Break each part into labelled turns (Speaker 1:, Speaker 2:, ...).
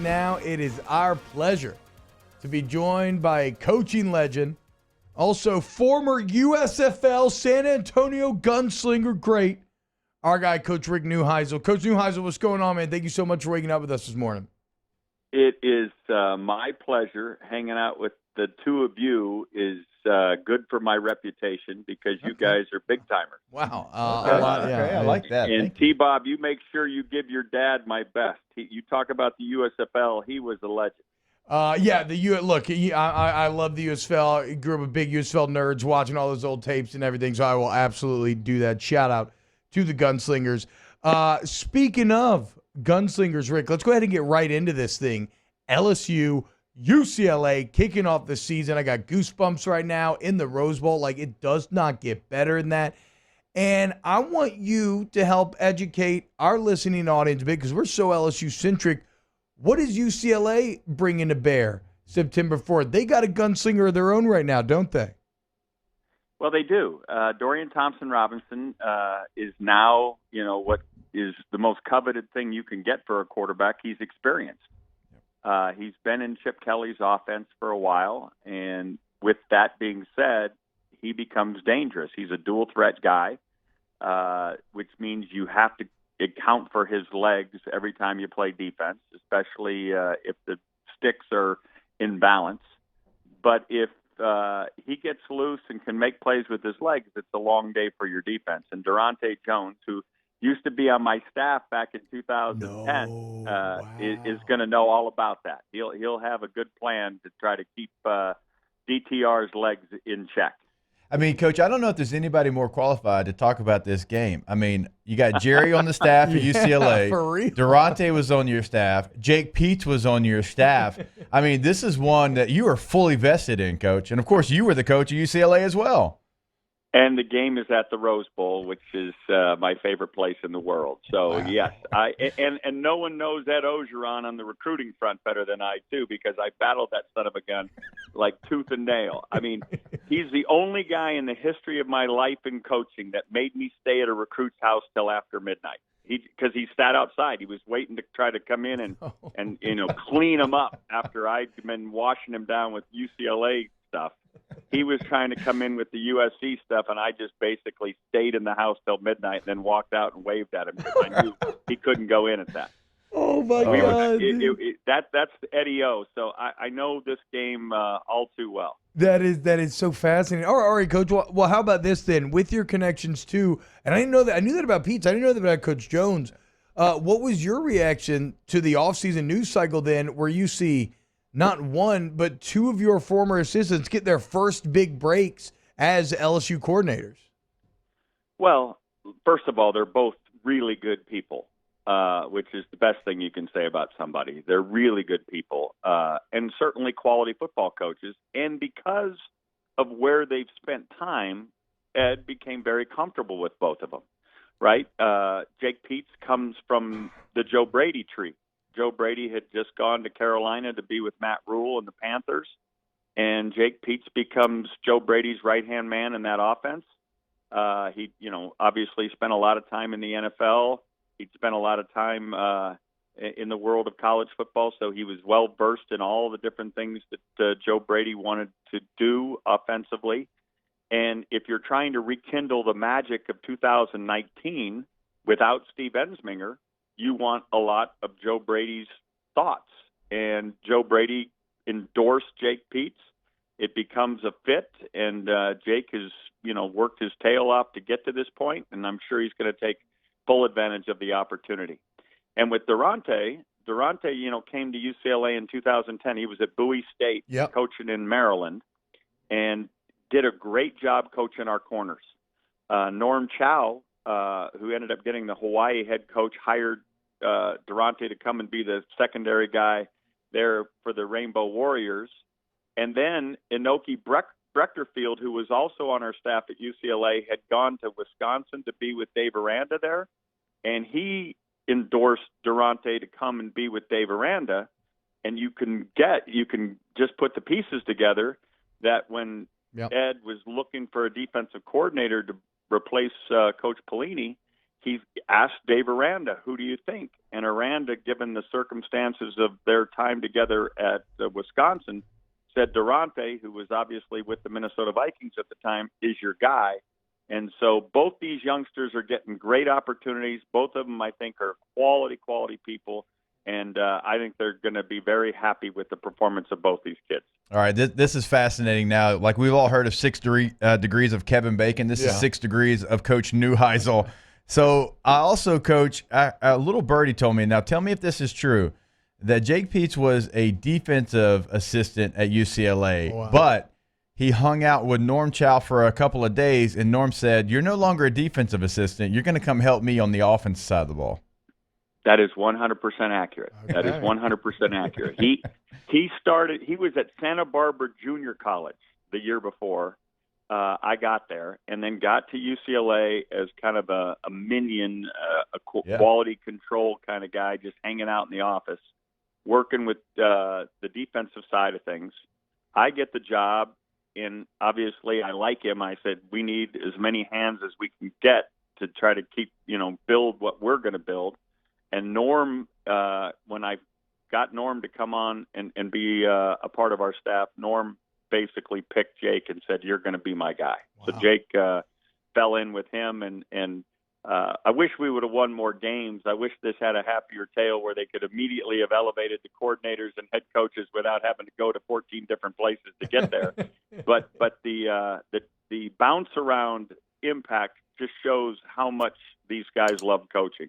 Speaker 1: now. It is our pleasure to be joined by a coaching legend, also former USFL San Antonio gunslinger great, our guy, Coach Rick Neuheisel. Coach Neuheisel, what's going on, man? Thank you so much for waking up with us this morning.
Speaker 2: It is my pleasure. Hanging out with the two of you is good for my reputation because you guys are big timers.
Speaker 1: Wow.
Speaker 3: A lot, I like that.
Speaker 2: And T-Bob, you make sure you give your dad my best. You talk about the USFL. He was a legend.
Speaker 1: Look, I love the USFL. I grew up with big USFL nerds watching all those old tapes and everything, so I will absolutely do that. Shout out to the Gunslingers. Speaking of Gunslingers, Rick, let's go ahead and get right into this thing. LSU, UCLA kicking off the season. I got goosebumps right now in the Rosebowl. Like, it does not get better than that. And I want you to help educate our listening audience a bit because we're so LSU-centric. What does UCLA bring to bear September 4th? They got a gunslinger of their own right now, don't they?
Speaker 2: Well, they do. Dorian Thompson-Robinson is now, what is the most coveted thing you can get for a quarterback. He's experienced. He's been in Chip Kelly's offense for a while, and with that being said, he becomes dangerous. He's a dual-threat guy, which means you have to account for his legs every time you play defense, especially if the sticks are in balance. But if he gets loose and can make plays with his legs, it's a long day for your defense. And Durante Jones, who used to be on my staff back in 2010, is going to know all about that. He'll have a good plan to try to keep DTR's legs in check.
Speaker 3: I mean, Coach, I don't know if there's anybody more qualified to talk about this game. I mean, you got Jerry on the staff at UCLA.
Speaker 1: For real.
Speaker 3: Durante was on your staff. Jake Peets was on your staff. I mean, this is one that you are fully vested in, Coach. And, of course, you were the coach at UCLA as well.
Speaker 2: And the game is at the Rose Bowl, which is my favorite place in the world. So, wow. Yes, and no one knows Ed Ogeron on the recruiting front better than I do because I battled that son of a gun like tooth and nail. I mean, he's the only guy in the history of my life in coaching that made me stay at a recruit's house till after midnight. Because he sat outside. He was waiting to try to come in and clean him up after I'd been washing him down with UCLA stuff. He was trying to come in with the USC stuff, and I just basically stayed in the house till midnight and then walked out and waved at him because I knew he couldn't go in at that.
Speaker 1: Oh, my God.
Speaker 2: That's Eddie O, so I know this game all too well.
Speaker 1: That is so fascinating. All right, Coach. Well, how about this then? With your connections too, and I didn't know that. I knew that about Pete. I didn't know that about Coach Jones. What was your reaction to the offseason news cycle then, where you see not one but two of your former assistants get their first big breaks as LSU coordinators?
Speaker 2: Well, first of all, they're both really good people. Which is the best thing you can say about somebody. They're really good people, and certainly quality football coaches. And because of where they've spent time, Ed became very comfortable with both of them, right? Jake Peets comes from the Joe Brady tree. Joe Brady had just gone to Carolina to be with Matt Rule and the Panthers, and Jake Peets becomes Joe Brady's right-hand man in that offense. He, obviously spent a lot of time in the NFL. He'd spent a lot of time in the world of college football, so he was well-versed in all the different things that Joe Brady wanted to do offensively. And if you're trying to rekindle the magic of 2019 without Steve Ensminger, you want a lot of Joe Brady's thoughts. And Joe Brady endorsed Jake Peets. It becomes a fit, and Jake has, worked his tail off to get to this point, and I'm sure he's going to take full advantage of the opportunity. And with Durante, came to UCLA in 2010. He was at Bowie State, coaching in Maryland, and did a great job coaching our corners. Norm Chow, who ended up getting the Hawaii head coach, hired Durante to come and be the secondary guy there for the Rainbow Warriors. And then Inoki Brechterfield, who was also on our staff at UCLA, had gone to Wisconsin to be with Dave Aranda there, and he endorsed Durante to come and be with Dave Aranda. And you can just put the pieces together that when Ed was looking for a defensive coordinator to replace Coach Pelini, he asked Dave Aranda, who do you think? And Aranda, given the circumstances of their time together at Wisconsin, said Durante, who was obviously with the Minnesota Vikings at the time, is your guy. And so both these youngsters are getting great opportunities. Both of them, I think, are quality people. And I think they're going to be very happy with the performance of both these kids.
Speaker 3: All right, this is fascinating now. Like, we've all heard of 6 degrees of Kevin Bacon. This is 6 degrees of Coach Neuheisel. So I also, Coach, a little birdie told me, now tell me if this is true, that Jake Peets was a defensive assistant at UCLA, but he hung out with Norm Chow for a couple of days, and Norm said, you're no longer a defensive assistant. You're going to come help me on the offensive side of the ball.
Speaker 2: That is 100% accurate. Okay. That is 100% accurate. He was at Santa Barbara Junior College the year before I got there, and then got to UCLA as kind of a minion, quality control kind of guy, just hanging out in the office, working with the defensive side of things. I get the job, and obviously I like him. I said, we need as many hands as we can get to try to keep, build what we're going to build. And Norm, when I got Norm to come on and be a part of our staff, Norm basically picked Jake and said, you're going to be my guy. Wow. So Jake fell in with him, and I wish we would have won more games. I wish this had a happier tale where they could immediately have elevated the coordinators and head coaches without having to go to 14 different places to get there. but the bounce around impact just shows how much these guys love coaching.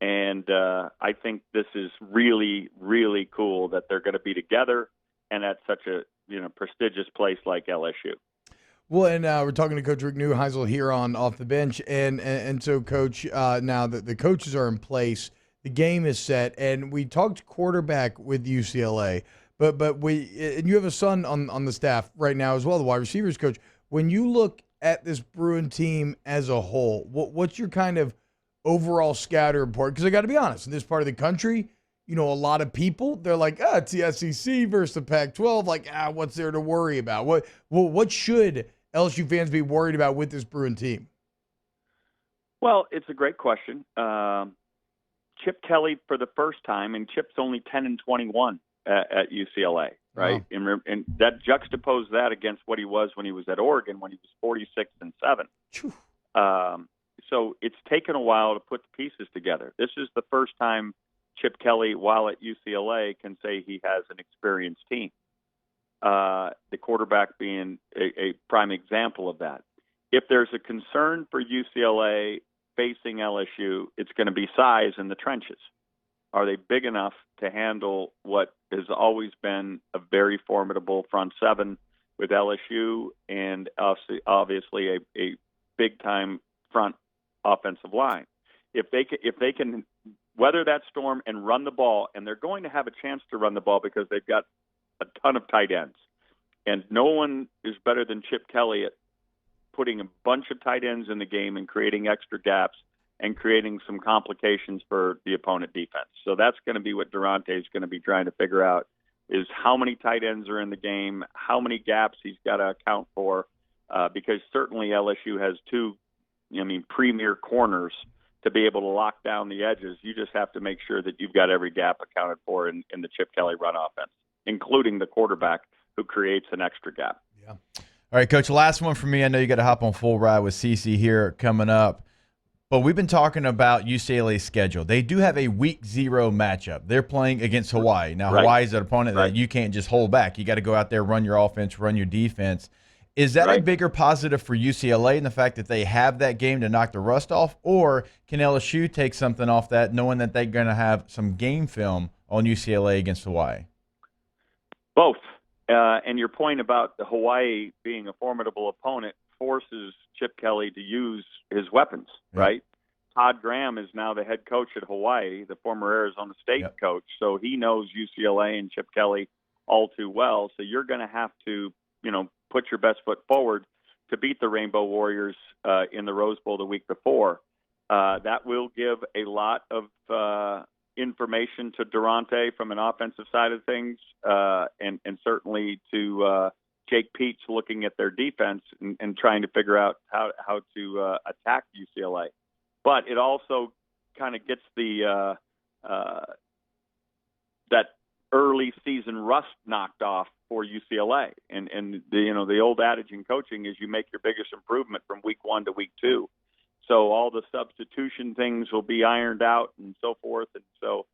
Speaker 2: And I think this is really, really cool that they're going to be together and at such a prestigious place like LSU.
Speaker 1: Well, and we're talking to Coach Rick Neuheisel here on Off the Bench. And so, Coach, now that the coaches are in place, the game is set, and we talked quarterback with UCLA. But and you have a son on the staff right now as well, the wide receivers coach. When you look at this Bruin team as a whole, what's your kind of overall scatter report? Because I got to be honest, in this part of the country, a lot of people, they're like, it's the SEC versus the Pac-12. Like, what's there to worry about? What should LSU fans be worried about with this Bruin team?
Speaker 2: Well, it's a great question. Chip Kelly for the first time, and Chip's only 10-21 at UCLA, right? Wow. And that juxtapose that against what he was when he was at Oregon, when he was 46-7. So it's taken a while to put the pieces together. This is the first time Chip Kelly, while at UCLA, can say he has an experienced team. The quarterback being a prime example of that. If there's a concern for UCLA facing LSU, it's going to be size in the trenches. Are they big enough to handle what has always been a very formidable front seven with LSU and obviously a big-time front offensive line? If they can weather that storm and run the ball, and they're going to have a chance to run the ball because they've got a ton of tight ends. And no one is better than Chip Kelly at putting a bunch of tight ends in the game and creating extra gaps and creating some complications for the opponent defense. So that's going to be what Durante is going to be trying to figure out, is how many tight ends are in the game, how many gaps he's got to account for, because certainly LSU has two, premier corners to be able to lock down the edges. You just have to make sure that you've got every gap accounted for in the Chip Kelly run offense, including the quarterback who creates an extra gap.
Speaker 3: Yeah. All right, Coach, last one for me. I know you got to hop on Full Ride with CC here coming up. But we've been talking about UCLA's schedule. They do have a week 0 matchup. They're playing against Hawaii. Now, Hawaii is an opponent that you can't just hold back. You got to go out there, run your offense, run your defense. Is that a bigger positive for UCLA in the fact that they have that game to knock the rust off? Or can LSU take something off that, knowing that they're going to have some game film on UCLA against Hawaii?
Speaker 2: Both. And your point about the Hawaii being a formidable opponent forces Chip Kelly to use his weapons, right? Todd Graham is now the head coach at Hawaii, the former Arizona State coach. So he knows UCLA and Chip Kelly all too well. So you're going to have to, put your best foot forward to beat the Rainbow Warriors in the Rosebowl the week before. That will give a lot of information to Durante from an offensive side of things, and certainly to Jake Peets looking at their defense and trying to figure out how to attack UCLA. but it also kind of gets the that early season rust knocked off for UCLA. And the old adage in coaching is you make your biggest improvement from week 1 to week 2. So all the substitution things will be ironed out and so forth. And so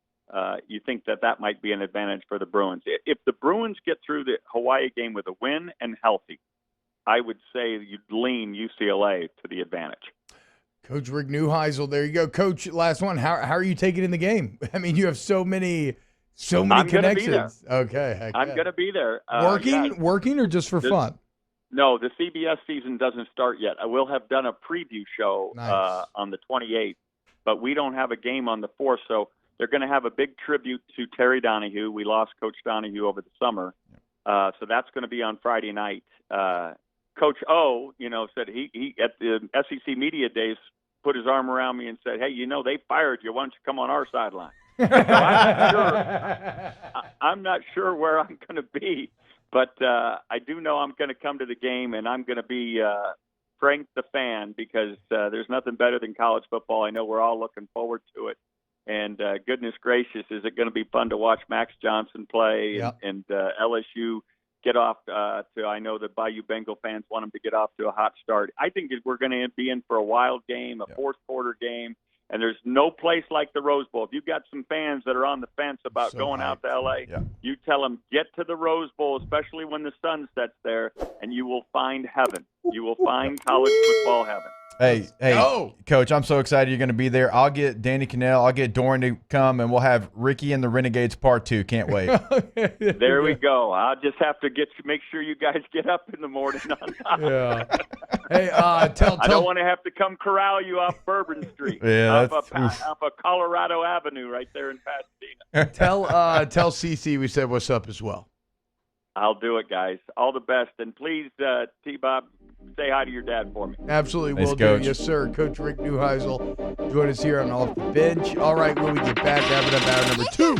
Speaker 2: you think that might be an advantage for the Bruins. If the Bruins get through the Hawaii game with a win and healthy, I would say you'd lean UCLA to the advantage.
Speaker 1: Coach Rick Neuheisel, there you go. Coach, last one. How are you taking in the game? I mean, you have so many
Speaker 2: I'm
Speaker 1: connections.
Speaker 2: Gonna be there.
Speaker 1: Okay.
Speaker 2: I'm going to be there.
Speaker 1: Working or just for fun?
Speaker 2: No, the CBS season doesn't start yet. I will have done a preview show on the 28th, but we don't have a game on the 4th, so they're going to have a big tribute to Terry Donahue. We lost Coach Donahue over the summer, so that's going to be on Friday night. Coach O, said he at the SEC Media Days put his arm around me and said, "Hey, they fired you. Why don't you come on our sideline?" So I'm not sure where I'm going to be. But I do know I'm going to come to the game, and I'm going to be Frank the fan because there's nothing better than college football. I know we're all looking forward to it. And goodness gracious, is it going to be fun to watch Max Johnson play and LSU get off I know the Bayou Bengal fans want them to get off to a hot start. I think we're going to be in for a wild game, a fourth quarter game. And there's no place like the Rose Bowl. If you've got some fans that are on the fence about going out to L.A., you tell them, get to the Rose Bowl, especially when the sun sets there, and you will find heaven. You will find college football heaven.
Speaker 3: Hey, Coach, I'm so excited you're going to be there. I'll get Danny Cannell, I'll get Dorian to come, and we'll have Ricky and the Renegades Part 2. Can't wait.
Speaker 2: There we go. I'll just have to make sure you guys get up in the morning on time.
Speaker 1: Yeah. Hey, I
Speaker 2: don't want to have to come corral you off Bourbon Street.
Speaker 3: Yeah,
Speaker 2: off of Colorado Avenue right there in Pasadena.
Speaker 1: Tell CC we said what's up as well.
Speaker 2: I'll do it, guys. All the best. And please, T-Bob, say hi to your dad for me.
Speaker 1: Absolutely
Speaker 3: Thanks,
Speaker 1: will do.
Speaker 3: Coach.
Speaker 1: Yes, sir. Coach Rick Neuheisel join us here on Off the Bench. All right, when we get back, wrapping up hour number 2